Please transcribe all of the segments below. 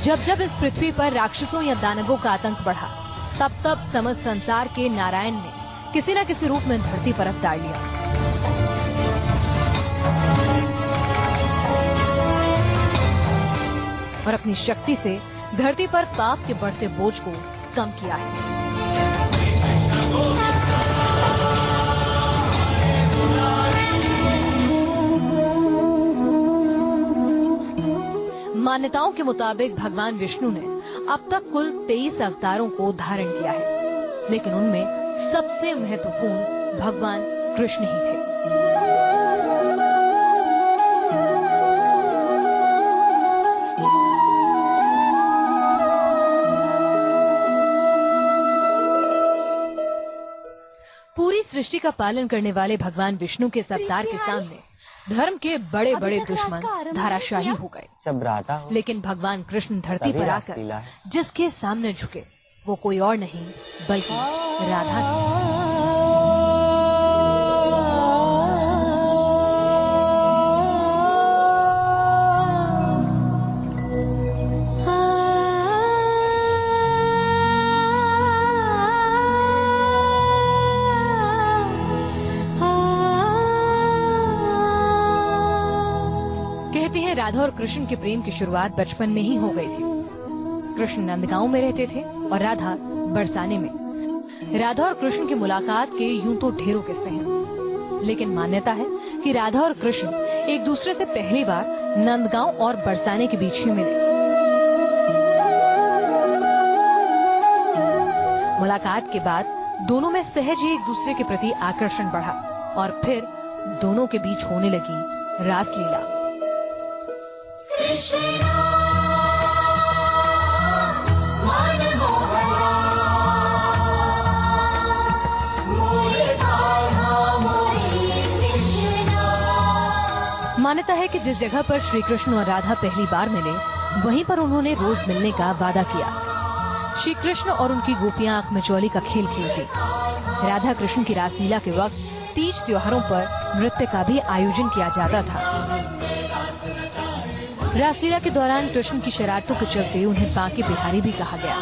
जब जब इस पृथ्वी पर राक्षसों या दानवों का आतंक बढ़ा, तब तब समस्त संसार के नारायण ने किसी न किसी रूप में धरती पर अवतार लिया। और अपनी शक्ति से धरती पर पाप के बढ़ते बोझ को कम किया है। मान्यताओं के मुताबिक भगवान विष्णु ने अब तक कुल 23 अवतारों को धारण किया है, लेकिन उनमें सबसे महत्वपूर्ण भगवान कृष्ण ही थे। पूरी सृष्टि का पालन करने वाले भगवान विष्णु के इस अवतार के सामने धर्म के बड़े बड़े दुश्मन धाराशाही हो गए। लेकिन भगवान कृष्ण धरती पर आकर जिसके सामने झुके वो कोई और नहीं बल्कि राधा थी। कहते हैं राधा और कृष्ण के प्रेम की शुरुआत बचपन में ही हो गई थी। कृष्ण नंदगांव में रहते थे और राधा बरसाने में। राधा और कृष्ण की मुलाकात के यूं तो ढेरों किस्से हैं, लेकिन मान्यता है कि राधा और कृष्ण एक दूसरे से पहली बार नंदगांव और बरसाने के बीच ही मिले। मुलाकात के बाद दोनों में सहज ही एक दूसरे के प्रति आकर्षण बढ़ा और फिर दोनों के बीच होने लगी रासलीला। मान्यता है कि जिस जगह पर श्री कृष्ण और राधा पहली बार मिले वहीं पर उन्होंने रोज मिलने का वादा किया। श्री कृष्ण और उनकी गोपियां आंख मिचौली का खेल खेलती। राधा कृष्ण की रासलीला के वक्त तीज त्योहारों पर नृत्य का भी आयोजन किया जाता था। रासलीला के दौरान कृष्ण की शरारतों के चलते उन्हें बांके बिहारी भी कहा गया।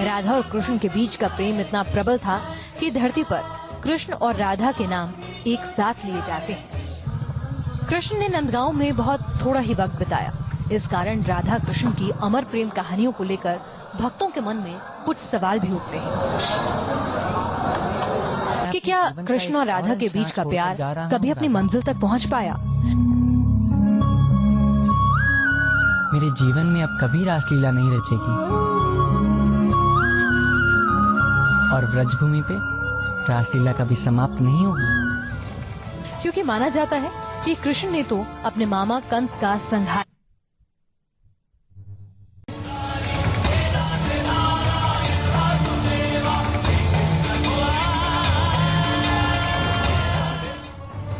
राधा और कृष्ण के बीच का प्रेम इतना प्रबल था कि धरती पर कृष्ण और राधा के नाम एक साथ लिए जाते हैं। कृष्ण ने नंदगांव में बहुत थोड़ा ही वक्त बिताया। इस कारण राधा कृष्ण की अमर प्रेम कहानियों को लेकर भक्तों के मन में कुछ सवाल भी उठते हैं कि क्या कृष्ण और राधा के बीच का प्यार कभी अपनी मंजिल तक पहुंच पाया? मेरे जीवन में अब कभी रासलीला नहीं रचेगी और ब्रजभूमि पे रासलीला कभी समाप्त नहीं होगी, क्योंकि माना जाता है कि कृष्ण ने तो अपने मामा कंस का संहार।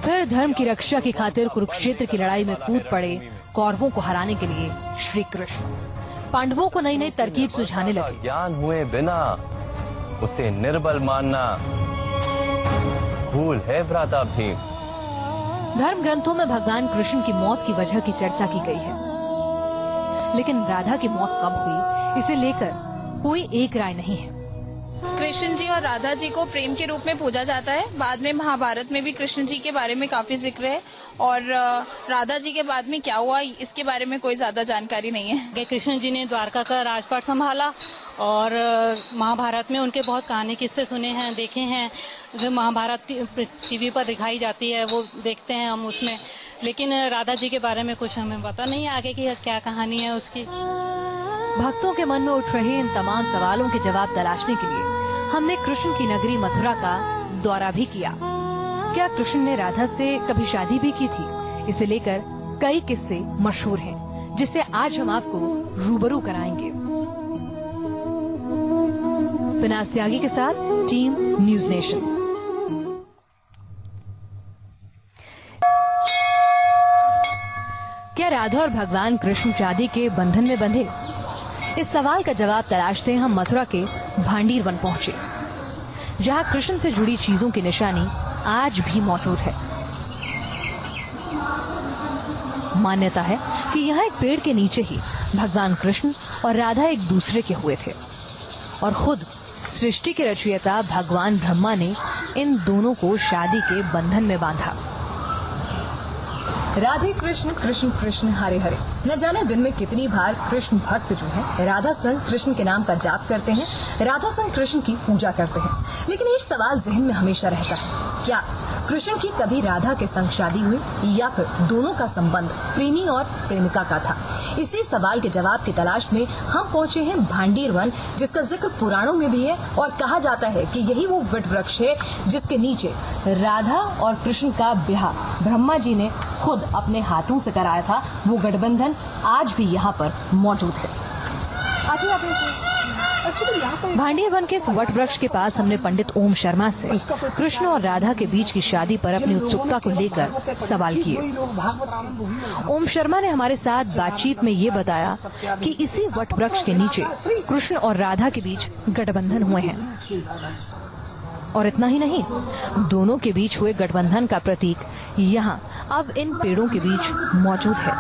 फिर धर्म की रक्षा की खातिर कुरुक्षेत्र की लड़ाई में कूद पड़े कौरवों को हराने के लिए श्री कृष्ण। पांडवों को नई नई तरकीब सुझाने लगे। ज्ञान हुए बिना उसे निर्बल मानना भूल है भ्राता भीम। धर्म ग्रंथों में भगवान कृष्ण की मौत की वजह की चर्चा की गई है, लेकिन राधा की मौत कब हुई इसे लेकर कोई एक राय नहीं है। कृष्ण जी और राधा जी को प्रेम के रूप में पूजा जाता है। बाद में महाभारत में भी कृष्ण जी के बारे में काफी जिक्र है और राधा जी के बाद में क्या हुआ इसके बारे में कोई ज्यादा जानकारी नहीं है। कृष्ण जी ने द्वारका का राजपाट संभाला और महाभारत में उनके बहुत कहानी किस्से सुने हैं, देखे हैं। जो महाभारत टीवी पर दिखाई जाती है वो देखते हैं हम उसमें, लेकिन राधा जी के बारे में कुछ हमें पता नहीं है आगे की क्या कहानी है उसकी। भक्तों के मन में उठ रहे इन तमाम सवालों के जवाब तलाशने के लिए हमने कृष्ण की नगरी मथुरा का दौरा भी किया। क्या कृष्ण ने राधा से कभी शादी भी की थी? इसे लेकर कई किस्से मशहूर हैं, जिससे आज हम आपको रूबरू कराएंगे। विनाश त्यागी के साथ टीम न्यूज नेशन। क्या राधा और भगवान कृष्ण शादी के बंधन में बंधे? इस सवाल का जवाब तलाशते हम मथुरा के भांडीर वन पहुंचे। जहां कृष्ण से जुड़ी चीजों की निशानी आज भी मौजूद है। मान्यता है कि यहाँ एक पेड़ के नीचे ही भगवान कृष्ण और राधा एक दूसरे के हुए थे और खुद सृष्टि के रचयिता भगवान ब्रह्मा ने इन दोनों को शादी के बंधन में बांधा। राधे कृष्ण कृष्ण कृष्ण हरे हरे। न जाने दिन में कितनी बार कृष्ण भक्त जो है राधा संग कृष्ण के नाम का जाप करते हैं, राधा संग कृष्ण की पूजा करते हैं। लेकिन एक सवाल जहन में हमेशा रहता है, क्या कृष्ण की कभी राधा के संग शादी हुई या फिर दोनों का संबंध प्रेमी और प्रेमिका का था? इसी सवाल के जवाब की तलाश में हम पहुंचे हैं भांडीर वन, जिसका जिक्र पुराणों में भी है और कहा जाता है कि यही वो वट वृक्ष है जिसके नीचे राधा और कृष्ण का ब्याह ब्रह्मा जी ने खुद अपने हाथों से कराया था। वो गठबंधन आज भी यहाँ पर मौजूद है। भांडीर वन के इस वट वृक्ष के पास हमने पंडित ओम शर्मा से कृष्ण और राधा के बीच की शादी पर अपनी उत्सुकता को लेकर सवाल किए। ओम शर्मा ने हमारे साथ बातचीत में ये बताया कि इसी वट वृक्ष के नीचे कृष्ण और राधा के बीच गठबंधन हुए हैं और इतना ही नहीं, दोनों के बीच हुए गठबंधन का प्रतीक यहाँ अब इन पेड़ों के बीच मौजूद है,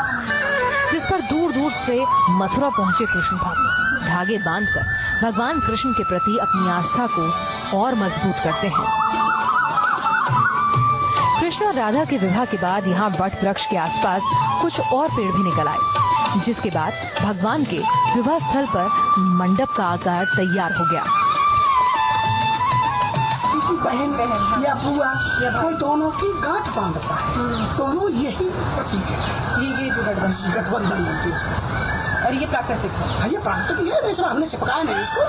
जिस पर दूर दूर से मथुरा पहुंचे कृष्ण भक्त धागे बांधकर भगवान कृष्ण के प्रति अपनी आस्था को और मजबूत करते हैं। कृष्ण और राधा के विवाह के बाद यहाँ वट वृक्ष के आसपास कुछ और पेड़ भी निकल आए, जिसके बाद भगवान के विवाह स्थल पर मंडप का आकार तैयार हो गया। बहन या बुआ कोई दोनों की गांठ बांधता है, दोनों यही प्रतीक है। ये जो गठबंधन बनती है और ये प्राकृतिक है। ये प्राकृतिक है, दूसरा हमने चिपकाया नहीं इसको।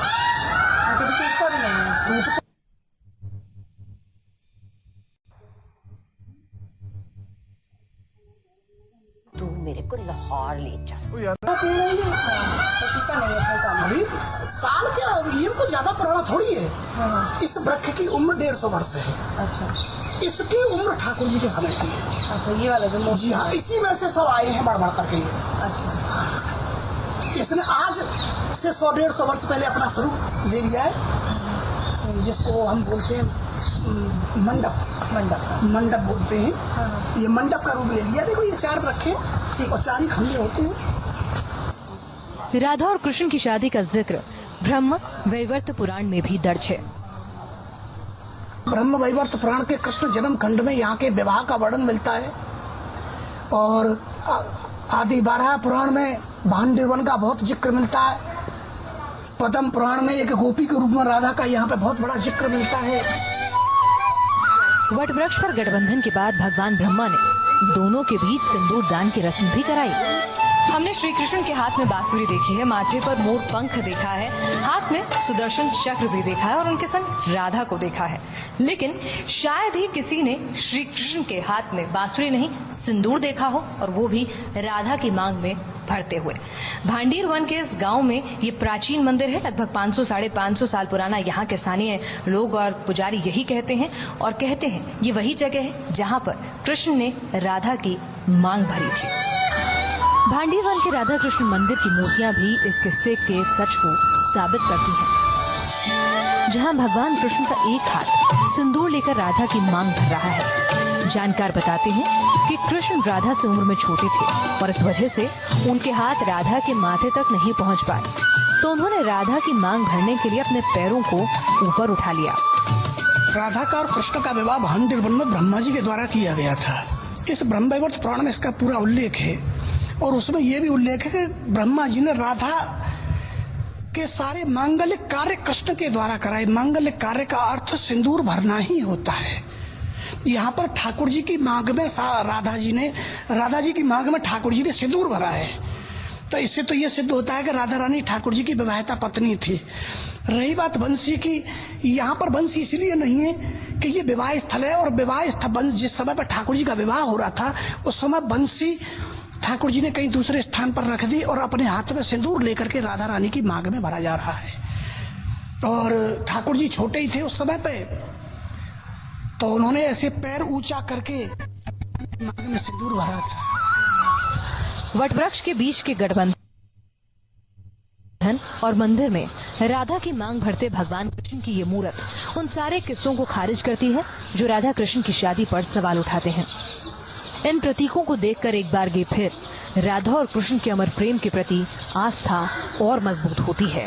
तू मेरे को लाहौर ले चल। अभी साल क्या, ये कुछ ज्यादा पुराना थोड़ी है। इस वृक्ष की उम्र 150 वर्ष है। अच्छा, इसकी उम्र ठाकुर जी के समय की है। अच्छा, ये वाला जो जी हाँ, इसी में से सब आए हैं बढ़ बढ़ करके। अच्छा, इसने आज से 100-150 वर्ष पहले अपना स्वरूप ले लिया है, जिसको हम बोलते हैं मंडप बोलते हैं। ये मंडप का रूप ले लिया। देखो ये 4 रखे और 4 ही खंभे होते हैं। राधा और कृष्ण की शादी का जिक्र ब्रह्म वैवर्त पुराण में भी दर्ज है। ब्रह्म वैवर्त पुराण के कृष्ण जन्म खंड में यहाँ के विवाह का वर्णन मिलता है और आदि 12 पुराण में भांडीर वन का बहुत जिक्र मिलता है। पद्म पुराण में एक गोपी के रूप में राधा का यहाँ पे बहुत बड़ा जिक्र मिलता है। वट वृक्ष पर गठबंधन के बाद भगवान ब्रह्मा ने दोनों के बीच सिंदूर दान की रस्म भी कराई। हमने श्री कृष्ण के हाथ में बांसुरी देखी है, माथे पर मोर पंख देखा है, हाथ में सुदर्शन चक्र भी देखा है और उनके संग राधा को देखा है। लेकिन शायद ही किसी ने श्री कृष्ण के हाथ में बांसुरी नहीं सिंदूर देखा हो, और वो भी राधा की मांग में भरते हुए। भांडीर वन के इस गांव में ये प्राचीन मंदिर है, लगभग 500-550 साल पुराना। यहाँ के स्थानीय लोग और पुजारी यही कहते हैं और कहते हैं ये वही जगह है जहाँ पर कृष्ण ने राधा की मांग भरी थी। भांडीर वन के राधा कृष्ण मंदिर की मूर्तियां भी इस किस्से के सच को साबित करती हैं, जहां भगवान कृष्ण का एक हाथ सिंदूर लेकर राधा की मांग भर रहा है। जानकार बताते हैं कि कृष्ण राधा से उम्र में छोटे थे और इस वजह से उनके हाथ राधा के माथे तक नहीं पहुंच पाए, तो उन्होंने राधा की मांग भरने के लिए अपने पैरों को ऊपर उठा लिया। राधा का और कृष्ण का विवाह भांडीर वन में ब्रह्मा जी के द्वारा किया गया था। इस ब्रह्म वैवर्त पुराण में इसका पूरा उल्लेख है और उसमें यह भी उल्लेख है कि ब्रह्मा जी ने राधा के सारे मांगलिक कार्य कृष्ण के द्वारा कराए। मांगलिक कार्य का अर्थ सिंदूर भरना ही होता है। यहाँ पर ठाकुर जी की मांग में राधा जी की मांग में ठाकुर जी ने सिंदूर भरा है, तो इससे तो ये सिद्ध होता है कि राधा रानी ठाकुर जी की विवाहिता पत्नी थी। रही बात बंसी की, यहाँ पर बंसी इसलिए नहीं है कि ये विवाह स्थल है, और विवाह स्थल जिस समय पर ठाकुर जी का विवाह हो रहा था उस समय बंसी ठाकुर जी ने कहीं दूसरे स्थान पर रख दी और अपने हाथ में सिंदूर लेकर के राधा रानी की मांग में भरा जा रहा है। और ठाकुर जी छोटे ही थे उस समय पे, तो उन्होंने ऐसे पैर ऊंचा करके मांग में सिंदूर भरा था। वट वृक्ष के बीच के गठबंधन धन और मंदिर में राधा की मांग भरते भगवान कृष्ण की ये मूर्त उन सारे किस्सों को खारिज करती है जो राधा कृष्ण की शादी पर सवाल उठाते हैं। इन प्रतीकों को देखकर एक बार फिर राधा और कृष्ण के अमर प्रेम के प्रति आस्था और मजबूत होती है।